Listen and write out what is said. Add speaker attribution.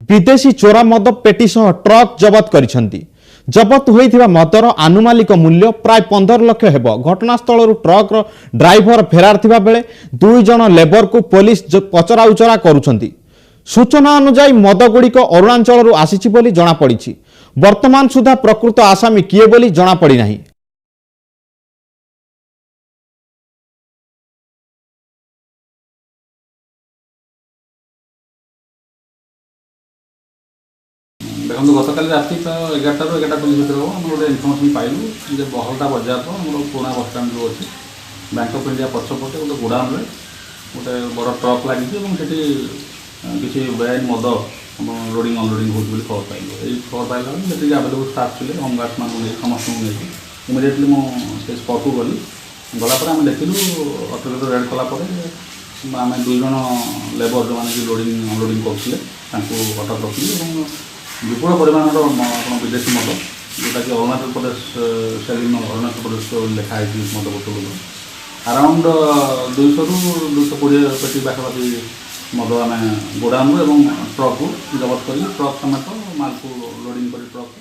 Speaker 1: विदेशी चोरा मद पेटी सह ट्रक जबत करिसेंती। जबत होइथिबा मदर आनुमानिक मूल्य प्राय 15 लाख हेब। घटनास्थल ट्रक ड्राइवर फेरार थिबा बेले 2 जण लेबर को पुलिस पचरा उचरा करुछंती। सूचना अनुसार मदगुड़िक अरुणाचल आसीछि बोली जणा पड़िछि। वर्तमान सुधा प्रकृत आसामी किए बोली जणा पड़ी नाही।
Speaker 2: देखो गतकाली राति प्राय 11 ରୁ 11:40 ଭିତରେ हम गोटे इनफर्मेशन पाइलु जे बहलटा बजार आम पुराना बस स्टाण्ड जो अच्छी बैंक ऑफ इंडिया पछपटे गोटे गोडाउन में गोटे बड़ ट्रक लगी किसी बेआईन मद लोडिंग अनलोडिंग होती खबर पाइलु। यही खबर पाइला जी आवेलेबल स्टाफ थे होमगार्ड्स मान समस्त नहीं इमिडिएटली मुझे स्पट को गली गलापर आम देखिलु अटोरेट रेड कलापर आम 2 जण लेबर जो मैंने लोडिंग अनलोडिंग करते अटक रखिलु। विपुल परिमाण विदेशी मद जोटा कि अरुणाचल प्रदेश सेलिंग अरुणाचल प्रदेश लिखाई मद बोतल अराउंड 200 ରୁ 220 पेटी पाखापाखि मद आम गोडाउन और ट्रक को जबत कर ट्रक समेत माल को लोडिंग कर ट्रक